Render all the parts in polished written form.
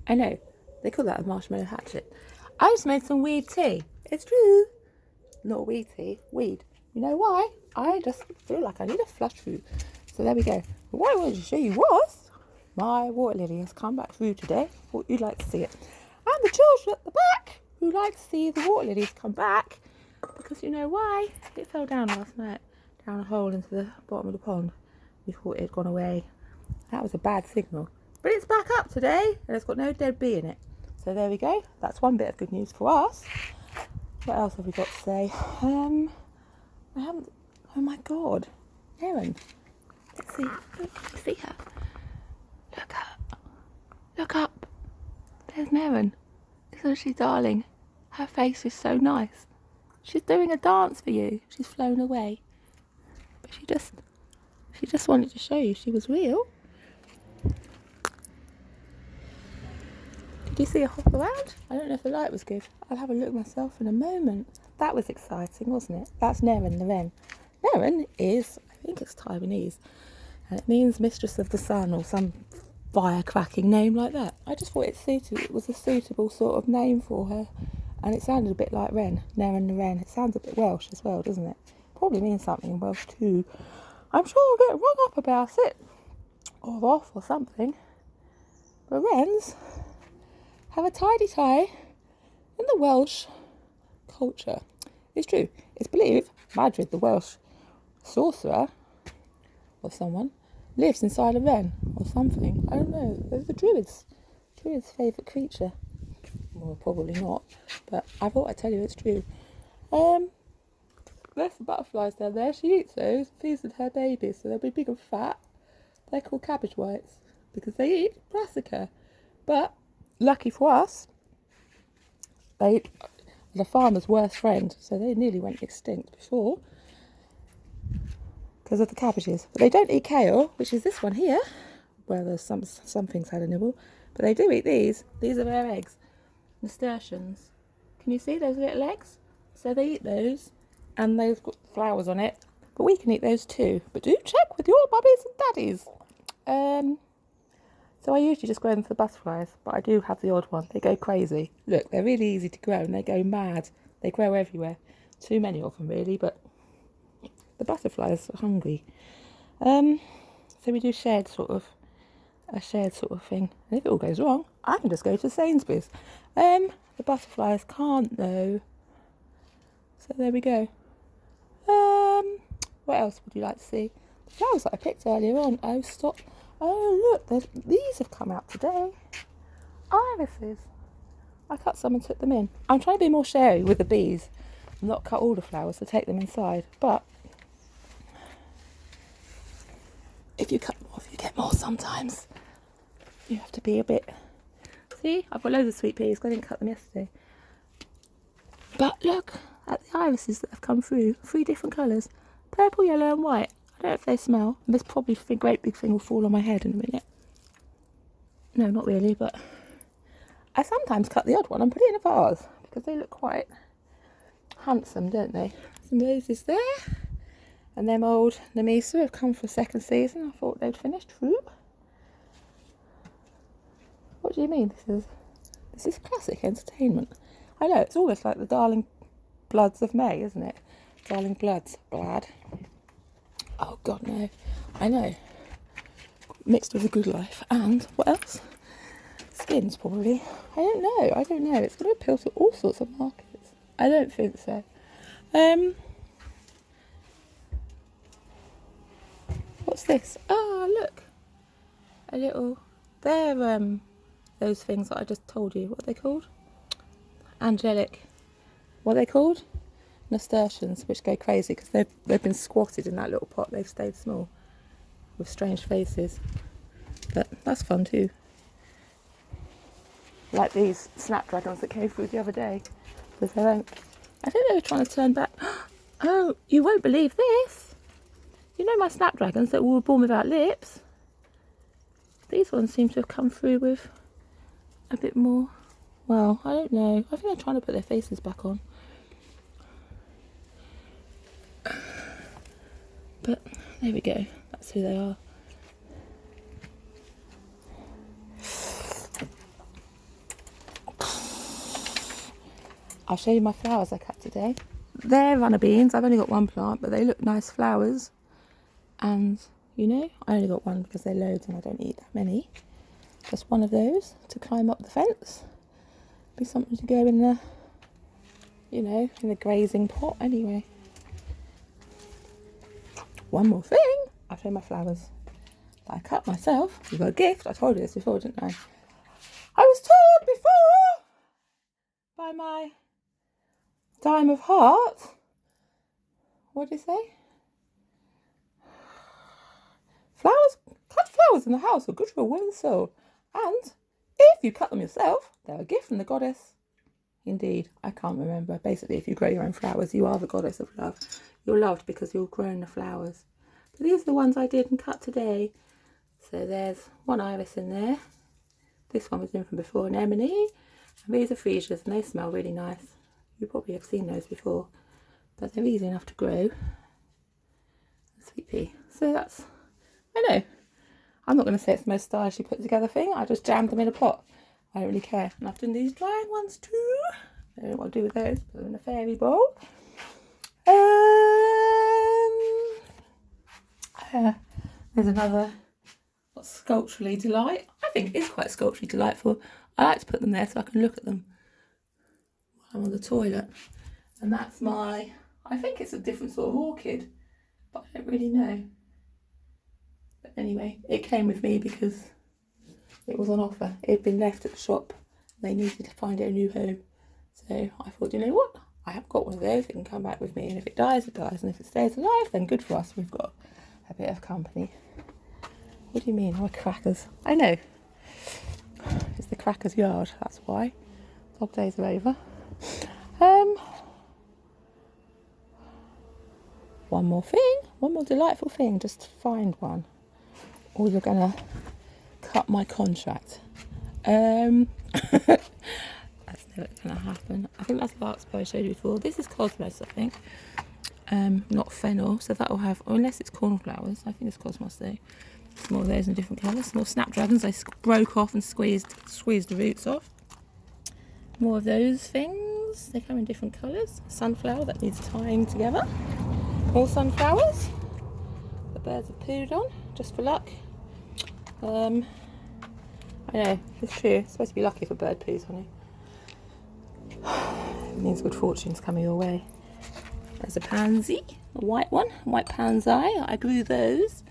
I know, they call that a marshmallow hatchet. I just made some weed tea. It's true. Not weed tea, weed. You know why? I just feel like I need a flush through. So there we go. But what I wanted to show you was my water lily has come back through today. Thought you'd like to see it. And the children at the back who like to see the water lilies come back. Because you know why? It fell down last night, down a hole into the bottom of the pond. We thought it had gone away. That was a bad signal. But it's back up today and it's got no dead bee in it. So there we go. That's one bit of good news for us. What else have we got to say? I haven't. Oh my God, Erin. Let's see. Look, you see her? Look up. Look up. There's Erin. Isn't she darling? Her face is so nice. She's doing a dance for you. She's flown away, but she just wanted to show you she was real. Did you see her hop around? I don't know if the light was good. I'll have a look myself in a moment. That was exciting, wasn't it? That's Neren the Wren. Neren is, I think it's Taiwanese, and it means mistress of the sun or some fire-cracking name like that. I just thought it was a suitable sort of name for her, and it sounded a bit like Wren, Neren the Wren. It sounds a bit Welsh as well, doesn't it? Probably means something in Welsh too. I'm sure I'll get rung up about it, or off or something. But wrens have a tidy tie in the Welsh culture. It's true. It's believed Madrid, the Welsh sorcerer or someone, lives inside a wren or something. I don't know. They're the Druid's favourite creature. Well, probably not. But I thought I'd tell you it's true. There's some butterflies down there. She eats those, feeds them her babies, so they'll be big and fat. They're called cabbage whites because they eat brassica. But lucky for us, they the farmer's worst friend, so they nearly went extinct before because of the cabbages. But they don't eat kale, which is this one here, where there's some things had a nibble. But they do eat these. These are their eggs, nasturtiums. Can you see those little eggs? So they eat those, and they've got flowers on it. But we can eat those too. But do check with your mummies and daddies. So I usually just grow them for the butterflies, but I do have the odd one. They go crazy. Look, they're really easy to grow and they go mad. They grow everywhere. Too many of them really, but the butterflies are hungry. So we do a shared sort of thing. And if it all goes wrong, I can just go to Sainsbury's. The butterflies can't though. So there we go. What else would you like to see? The flowers that I picked earlier on. Oh, stop. Oh, look, these have come out today. Irises. I cut some and took them in. I'm trying to be more sharey with the bees, not cut all the flowers to take them inside. But if you cut more, if you get more sometimes, you have to be a bit... See, I've got loads of sweet peas because I didn't cut them yesterday. But look at the irises that have come through. 3 different colours. Purple, yellow and white. I don't know if they smell. This probably great big thing will fall on my head in a minute. No, not really, but I sometimes cut the odd one and put it in a vase because they look quite handsome, don't they? Some roses there. And them old Nemisa have come for a second season. I thought they'd finished through. What do you mean? This is classic entertainment. I know, it's almost like the Darling Bloods of May, isn't it? Darling Bloods. Blood. Oh God, no. I know. Mixed with a good life. And what else? Skins, probably. I don't know. It's going to appeal to all sorts of markets. I don't think so. What's this? Oh, look. A little... They're, those things that I just told you. What are they called? Angelic. What are they called? Nasturtiums, which go crazy because they've been squatted in that little pot. They've stayed small with strange faces, but that's fun too. Like these snapdragons that came through the other day with their own. I think they were trying to turn back. Oh, you won't believe this. You know my snapdragons that were born without lips? These ones seem to have come through with a bit more. Well, I don't know. I think they're trying to put their faces back on. But there we go. That's who they are. I'll show you my flowers I cut today. They're runner beans. I've only got one plant, but they look nice flowers. And, you know, I only got one because they're loads and I don't eat that many. Just one of those to climb up the fence. Be something to go in the, you know, in the grazing pot anyway. One more thing. I'll show you my flowers that I cut myself. You got a gift. I told you this before, didn't I? I was told before by my Dime of Heart. What did he say? Cut flowers in the house are good for a woman's soul. And if you cut them yourself, they're a gift from the goddess. Indeed, I can't remember. Basically, if you grow your own flowers, you are the goddess of love. You're loved because you've grown the flowers. But these are the ones I did and cut today. So there's one iris in there. This one was in from before, an anemone. And these are freesias and they smell really nice. You probably have seen those before. But they're easy enough to grow. Sweet pea. So that's, I know. I'm not going to say it's the most stylishly put together thing. I just jammed them in a pot. I don't really care. And I've done these drying ones too. I don't know what to do with those. Put them in a fairy bowl. There's another sculpturally delight. I think it is quite sculpturally delightful. I like to put them there so I can look at them while I'm on the toilet. And that's my, I think it's a different sort of orchid, but I don't really know. But anyway, it came with me because it was on offer. It had been left at the shop. They needed to find it a new home. So I thought, you know what? I have got one of those. It can come back with me. And if it dies, it dies. And if it stays alive, then good for us. We've got a bit of company. What do you mean? Oh, crackers. I know. It's the crackers yard. That's why. Dog days are over. One more thing. One more delightful thing. Just find one. Or you're going to cut my contract. That's never going to happen. I think that's Larkspur I showed you before. This is Cosmos, I think. Not fennel, so that will have, or unless it's cornflowers, I think it's Cosmos though. Some more of those in different colours. Some more snapdragons I broke off and squeezed the roots off. More of those things. They come in different colours. Sunflower that needs tying together. More sunflowers. The birds have pooed on, just for luck. I know, it's true. It's supposed to be lucky if a bird poos on you. It means good fortune's coming your way. There's a pansy, a white one, white pansy. I grew those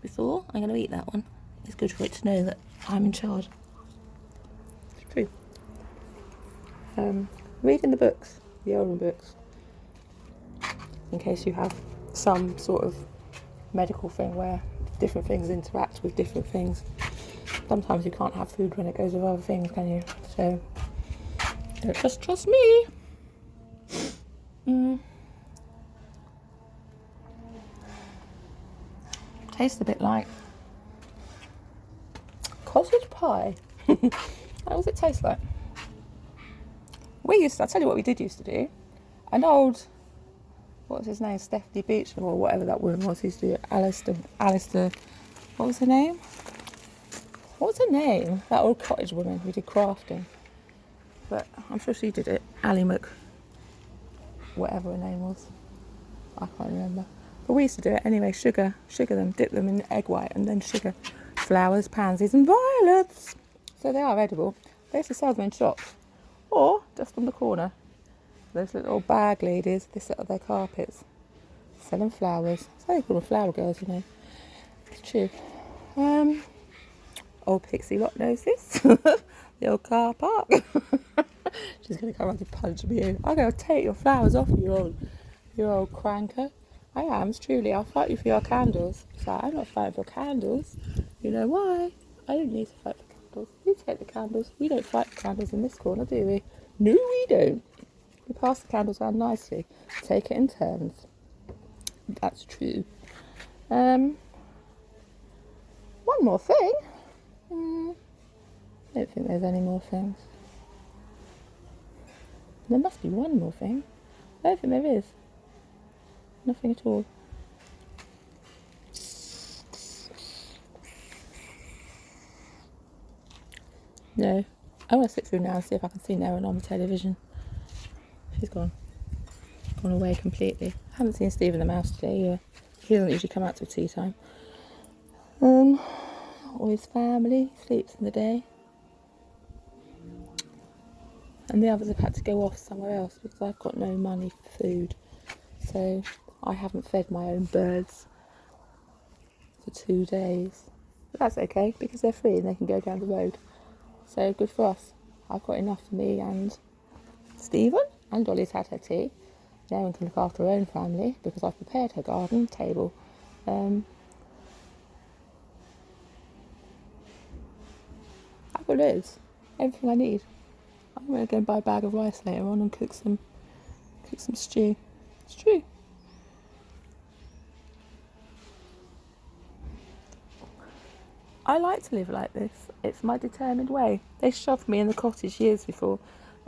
before. I'm going to eat that one. It's good for it to know that I'm in charge. It's true. Reading the books, the older books, in case you have some sort of medical thing where different things interact with different things. Sometimes you can't have food when it goes with other things, can you? So, don't just trust me. Tastes a bit like cottage pie. How does it taste like? I'll tell you what we did used to do. An old, what was his name? Stephanie Beach or whatever that woman was. He used to do Alistair, what was her name? What was her name? That old cottage woman who did crafting. But I'm sure she did it. Ali Mc, whatever her name was. I can't remember. But we used to do it anyway. Sugar them, dip them in egg white and then sugar. Flowers, pansies and violets. So they are edible. They used to sell them in shops. Or just on the corner. Those little bag ladies, they set up their carpets. Selling flowers. That's how they call them flower girls, you know. It's true. Old Pixie Lot knows this. The old car park. She's going to come around to punch me in. I'm going to take your flowers off you, you old cranker. I am, truly. I'll fight you for your candles. So I'm not fighting for candles. You know why? I don't need to fight for candles. You take the candles. We don't fight for candles in this corner, do we? No, we don't. We pass the candles around nicely. Take it in turns. That's true. One more thing. I don't think there's any more things. There must be one more thing. I don't think there is. Nothing at all. No. I want to sit through now and see if I can see Naren on the television. she's gone away completely. I haven't seen Stephen the mouse today either. He doesn't usually come out till tea time. All his family sleeps in the day. And the others have had to go off somewhere else because I've got no money for food. So I haven't fed my own birds for 2 days. But that's okay because they're free and they can go down the road. So good for us. I've got enough for me and Stephen, and Dolly's had her tea. Now one can look after her own family because I've prepared her garden table. I've got loads, everything I need. I'm going to go and buy a bag of rice later on and cook some stew. Stew. I like to live like this. It's my determined way. They shoved me in the cottage years before,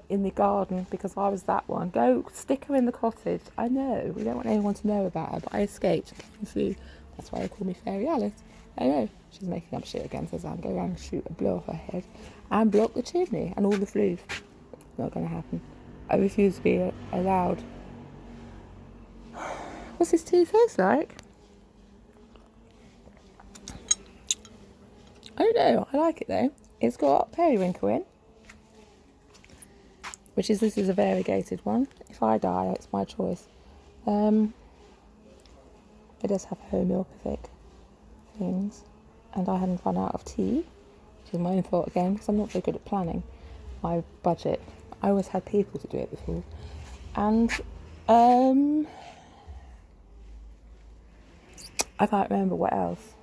in the garden, because I was that one. Go, stick her in the cottage. I know, we don't want anyone to know about her, but I escaped Kung Fu. That's why they call me Fairy Alice. I know, she's making up shit again, says I'm going around and shoot a blow off her head and block the chimney and all the flues. Not going to happen. I refuse to be allowed. What's this tea taste like? I don't know, I like it though. It's got periwinkle in, this is a variegated one. If I die, it's my choice. It does have homeopathic things, and I hadn't run out of tea, which is my own fault again, because I'm not very good at planning my budget. I always had people to do it before. And I can't remember what else.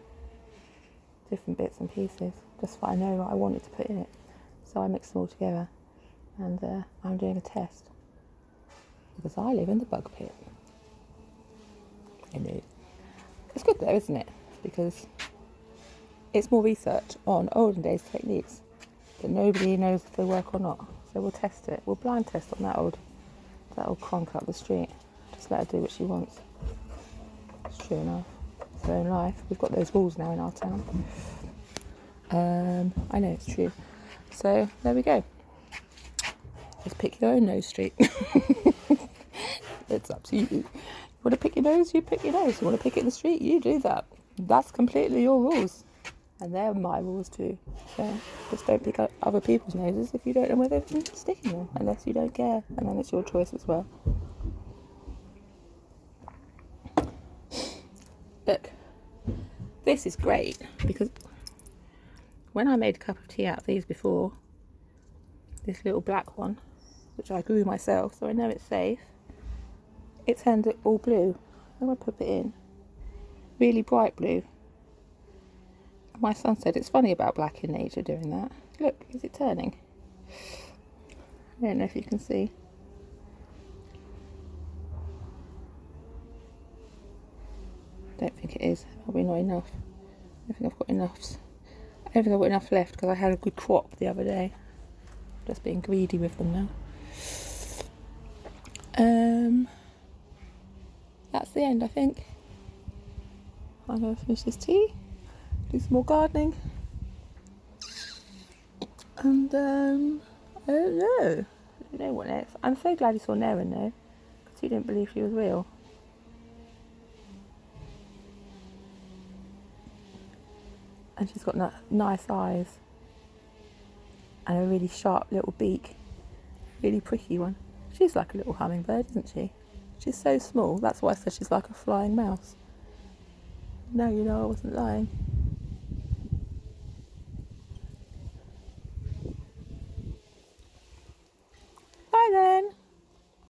Different bits and pieces, just what I know what I wanted to put in it. So I mixed them all together, and I'm doing a test because I live in the bug pit. Indeed. It's good though, isn't it? Because it's more research on olden days techniques that nobody knows if they work or not. So we'll test it. We'll blind test on that old cronk up the street. Just let her do what she wants. It's true enough. It's her own life. We've got those rules now in our town. I know it's true. So there we go. Just pick your own nose street. It's up to you. You want to pick your nose, you pick your nose. You want to pick it in the street, you do that. That's completely your rules. And they're my rules too. So just don't pick up other people's noses if you don't know where they've been sticking them, unless you don't care. And then it's your choice as well. Look, this is great because when I made a cup of tea out of these before, this little black one, which I grew myself, so I know it's safe, it turned it all blue. I'm going to put it in. Really bright blue. My son said it's funny about black in nature doing that. Look, is it turning? I don't know if you can see. Don't think it is. Probably not enough. I don't think I've got enough. I don't think I've got enough left because I had a good crop the other day. Just being greedy with them now. That's the end, I think. I'm going to finish this tea, do some more gardening, and I don't know what next. I'm so glad you saw Neren though, because he didn't believe she was real. And she's got nice eyes and a really sharp little beak, really pricky one. She's like a little hummingbird, isn't she? She's so small, that's why I said she's like a flying mouse. Now you know I wasn't lying.